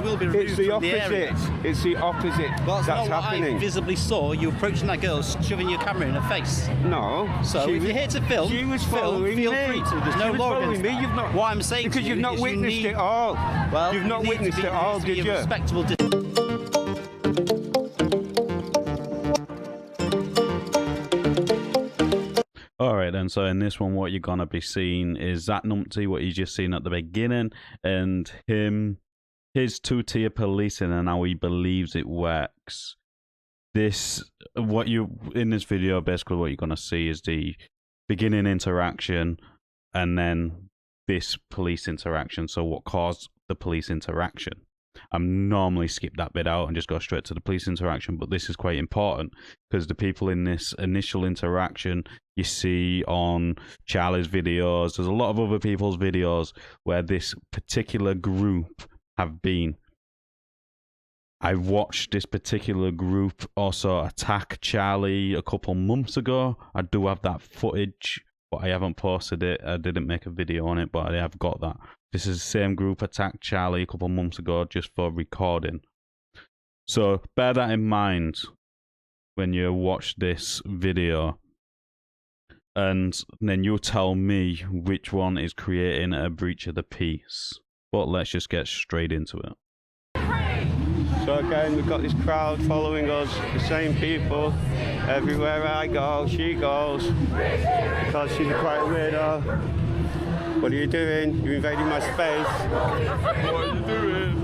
will be removed It's the from the area. opposite. It's the opposite. Well, that's not happening. What I visibly saw you approaching that girl, shoving your camera in her face. No. So if you're here to film, she was following feel me. free to. There's no she was law following against me. that. You've not. What I'm saying because to you've you not is witnessed you need, it all. Well, you've not witnessed it all, did you? Respectable Alright then, so in this one what you're gonna be seeing is that numpty, what you just seen at the beginning, and his two-tier policing and how he believes it works. In this video, basically what you're gonna see is the beginning interaction and then this police interaction, so what caused the police interaction. I'm normally skip that bit out and just go straight to the police interaction, but this is quite important because the people in this initial interaction you see on Charlie's videos, there's a lot of other people's videos where this particular group have been. I watched this particular group also attack Charlie a couple months ago. I do have that footage, but I haven't posted it. I didn't make a video on it, but I have got that. This is the same group attacked Charlie a couple months ago just for recording. So bear that in mind when you watch this video. And then you tell me which one is creating a breach of the peace. But let's just get straight into it. So again, we've got this crowd following us, the same people. Everywhere I go, she goes. Because she's quite a weirdo. What are you doing? You're invading my space. What are you doing?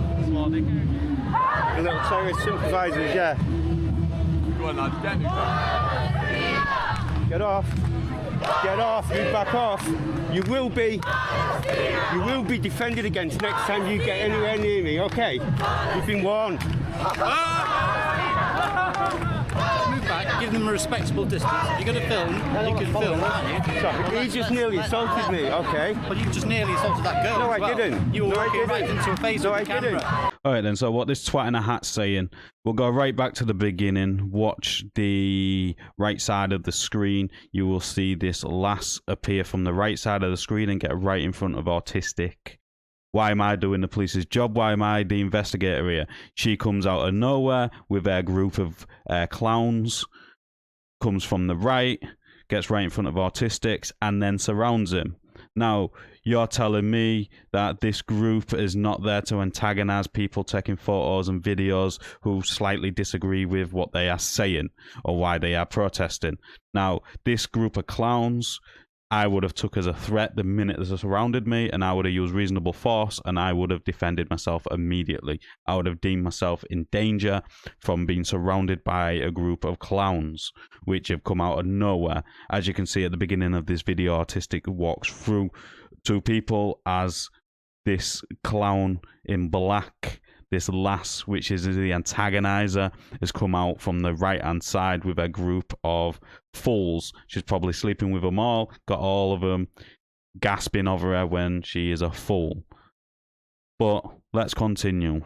The little terrorist sympathisers, yeah. Go on, lads, get me. Get off. Get off, you back off. You will be defended against next time you get anywhere near me, okay? You've been warned. Move back, give them a respectable distance. If you're going to film, you can film, can't you? Sorry, he just nearly assaulted me, okay? But you just nearly assaulted that girl. No, as I well. didn't. You were No, I walking right didn't. into a face No, with I the camera. didn't. Alright then, so what this twat in a hat's saying, we'll go right back to the beginning, watch the right side of the screen. You will see this lass appear from the right side of the screen and get right in front of Autistic. Why am I doing the police's job? Why am I the investigator here? She comes out of nowhere with a group of clowns, comes from the right, gets right in front of Autistics, and then surrounds him. Now, you're telling me that this group is not there to antagonize people taking photos and videos who slightly disagree with what they are saying or why they are protesting. Now, this group of clowns, I would have took as a threat the minute they surrounded me, and I would have used reasonable force, and I would have defended myself immediately. I would have deemed myself in danger from being surrounded by a group of clowns, which have come out of nowhere. As you can see at the beginning of this video, Autistic walks through two people as this clown in black, this lass, which is the antagonizer, has come out from the right-hand side with a group of fools. She's probably sleeping with them all, got all of them gasping over her when she is a fool. But let's continue.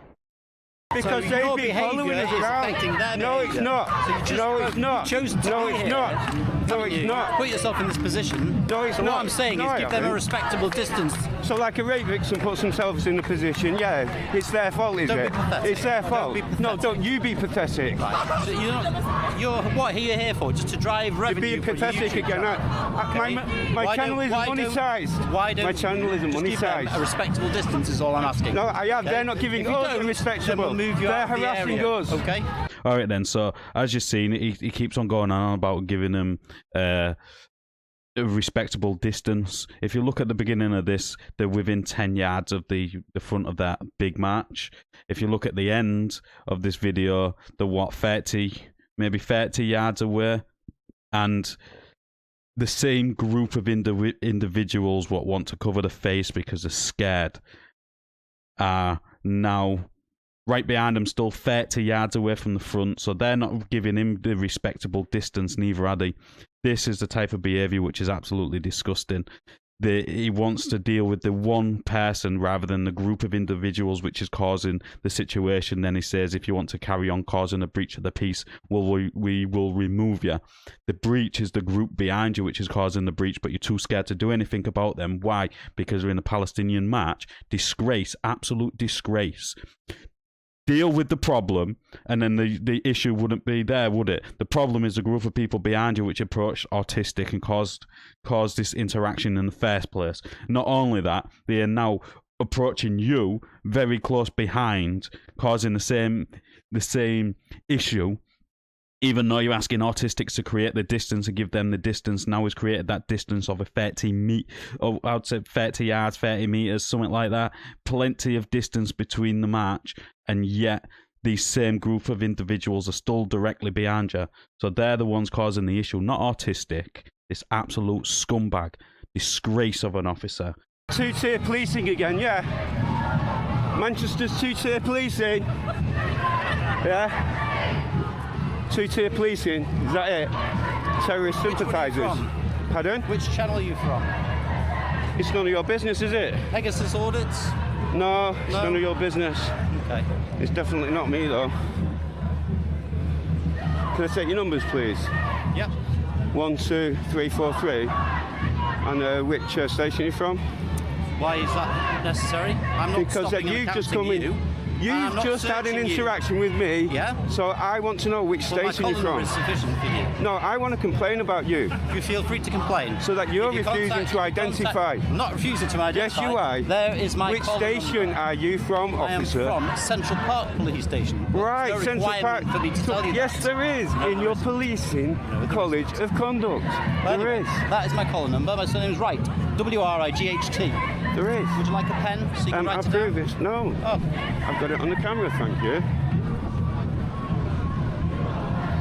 Because So they've your been following behaviour us is around. affecting their No, it's behaviour. not. So you just No, it's not. chosen to No, be it's here, not. No, haven't it's you? not. Put yourself in this position. No, it's so not. what I'm saying No, is I give them a haven't. respectable distance. So like a rape victim puts themselves in a position, yeah, it's their fault, is Don't be it? pathetic. It's their Don't fault. be No, pathetic. don't you be pathetic. Right. So you're what are you here for? Just to drive You're revenue being for your pathetic YouTube again. channel? Okay. My Why channel don't- isn't why don't- monetized. Why don't My channel isn't just give them monetized. a respectable distance is all I'm asking. No, I have. Okay? They're not giving If you us don't, a respectable. then we'll move you They're out of the harassing area. us. Okay. All right then, so as you've seen, he keeps on going on about giving them a respectable distance. If you look at the beginning of this, they're within 10 yards of the front of that big march. If you look at the end of this video, they're what, 30, maybe 30 yards away, and the same group of individuals what want to cover the face because they're scared are now right behind him, still 30 yards away from the front, so they're not giving him the respectable distance, neither are they. This is the type of behaviour which is absolutely disgusting. He wants to deal with the one person rather than the group of individuals which is causing the situation. Then he says, if you want to carry on causing a breach of the peace, we will remove you. The breach is the group behind you which is causing the breach, but you're too scared to do anything about them. Why? Because we're in a Palestinian march. Disgrace, absolute disgrace. deal with the problem, and then the issue wouldn't be there, would it? The problem is a group of people behind you which approached autistic and caused this interaction in the first place. Not only that, they are now approaching you very close behind, causing the same issue. Even though you're asking autistics to create the distance and give them the distance, now has created that distance of a 30 yards, 30 meters, something like that. Plenty of distance between the march, and yet these same group of individuals are still directly behind you. So they're the ones causing the issue, not autistic. This absolute scumbag, disgrace of an officer. Two-tier policing again, yeah. Manchester's two-tier policing. Yeah. Two-tier policing, is that it? Terrorist sympathisers. Pardon? Which channel are you from? It's none of your business, is it? Pegasus Audits? No, it's none of your business. Okay. It's definitely not me, though. Can I take your numbers, please? Yep. 1, 2, 3, 4, 3. And which station are you from? Why is that necessary? I'm not Because stopping and you've just counting come in. you. You've just had an interaction with me. Yeah. So I want to know which station my you're call number from. is sufficient for you. No, I want to complain about you. You feel free to complain. So that you're If you refusing to identify. I'm not refusing to identify. Yes, you are. There is my Which call station number. are you from, officer? I am from Central Park Police Station. Right, no Central Park. requirement for me to tell you yes, that. there is in your policing college of conduct. Well, There anyway, is. That is my call number. My surname's Wright. Wright. There is. Would you like a pen so you can I'll write it prove down? it. No. Oh, I've got it on the camera, thank you.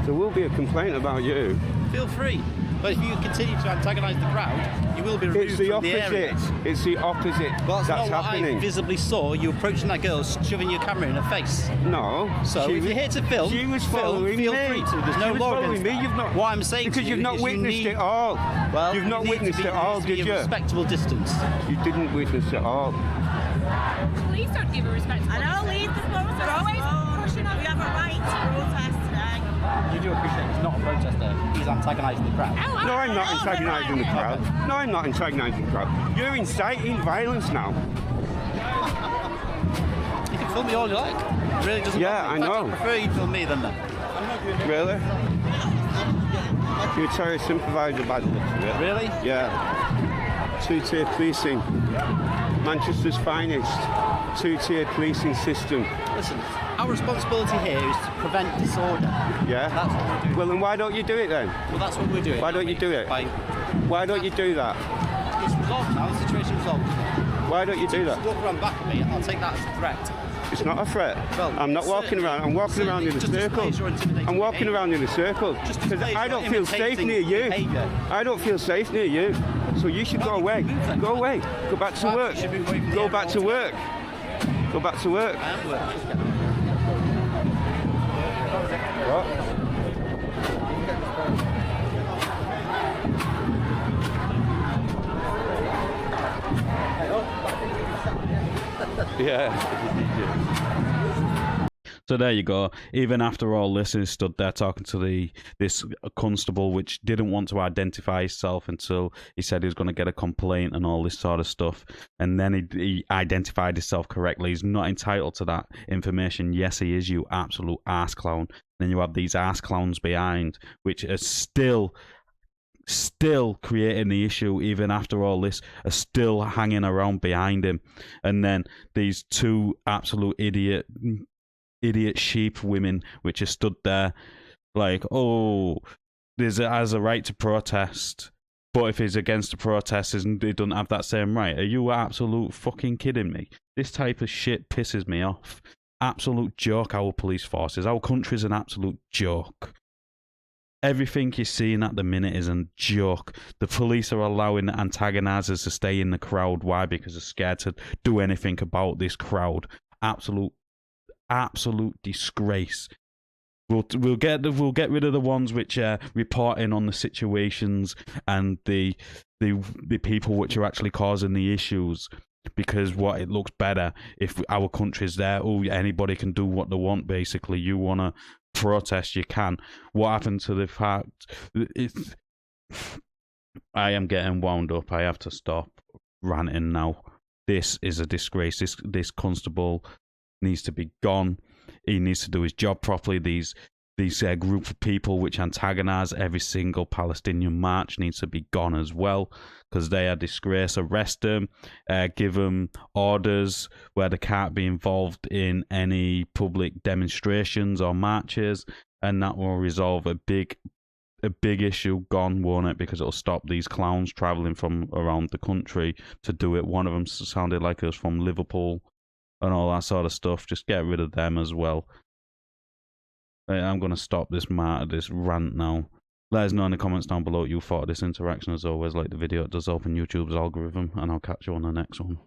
There will be a complaint about you. feel free. But if you continue to antagonise the crowd, you will be removed It's the from the area. opposite. It's the opposite Well, that's not what happening. I visibly saw. You approaching that girl, shoving your camera in her face. No. So she if was- you're here to film, she was film, following feel me. free to. There's She no was law following against me. that. You've not. What I'm saying because to you've you not is you witnessed need- it all. Well, you've not you need witnessed to be, it all, needs to be did a you? respectable distance. You didn't witness it all. Police don't give a respectable. I know, leave the protest. They're always pushing on. We have a right to protest today. You do appreciate he's not a protester. He's antagonising the crowd. No, I'm not antagonising the crowd. No, I'm not antagonising the crowd. You're inciting violence now. You can film me all you like. It really doesn't Yeah, bother me. I In fact, know. I prefer you film me than that. Really? You're a terrorist sympathiser by the looks of it. Really? Yeah. Two-tier policing. Manchester's finest. Two-tier policing system. Listen, our responsibility here is to prevent disorder. Yeah? That's what we're doing. Well, then why don't you do it then? Well, that's what we're doing. Why don't you do it? By, Why don't you do that? it's resolved now. The situation's resolved. Why don't you do Just that? walk around back at me. I'll take that as a threat. It's not a threat. Well, I'm not walking around. I'm walking around in a Just circle. displays your intimidating I'm walking behaviour. around in a circle Just because displays I your don't feel safe imitating near you. behaviour. I don't feel safe near you. So you should Well, go you away. can move then. Go away. Go back to Perhaps work. you should be away from the Go area back to work. Go back to work. I am working. What? Yeah. So there you go. Even after all this, he stood there talking to this constable, which didn't want to identify himself until he said he was going to get a complaint and all this sort of stuff. And then he identified himself correctly. He's not entitled to that information. Yes, he is, you absolute ass clown. Then you have these ass clowns behind, which are still creating the issue even after all this, are still hanging around behind him. And then these two absolute idiot sheep women which are stood there like, oh, has a right to protest, but if he's against the protesters and he doesn't have that same right. Are you absolute fucking kidding me? This type of shit pisses me off. Absolute joke, our police forces. Our country's an absolute joke. Everything you're seeing at the minute is a joke. The police are allowing the antagonizers to stay in the crowd. Why? Because they're scared to do anything about this crowd. Absolute disgrace. We'll get rid of the ones which are reporting on the situations and the people which are actually causing the issues. Because it looks better if our country's there. Oh, anybody can do what they want. Basically, you wanna protest, you can. What happened to the fact? I am getting wound up. I have to stop ranting now. This is a disgrace. This constable needs to be gone. he needs to do his job properly. These group of people which antagonize every single Palestinian march needs to be gone as well, because they are disgrace. Arrest them, give them orders where they can't be involved in any public demonstrations or marches, and that will resolve a big issue gone, won't it? Because it'll stop these clowns traveling from around the country to do it. One of them sounded like it was from Liverpool and all that sort of stuff. Just get rid of them as well. I'm going to stop this rant now. Let us know in the comments down below what you thought of this interaction. As always, like the video, it does open YouTube's algorithm, and I'll catch you on the next one.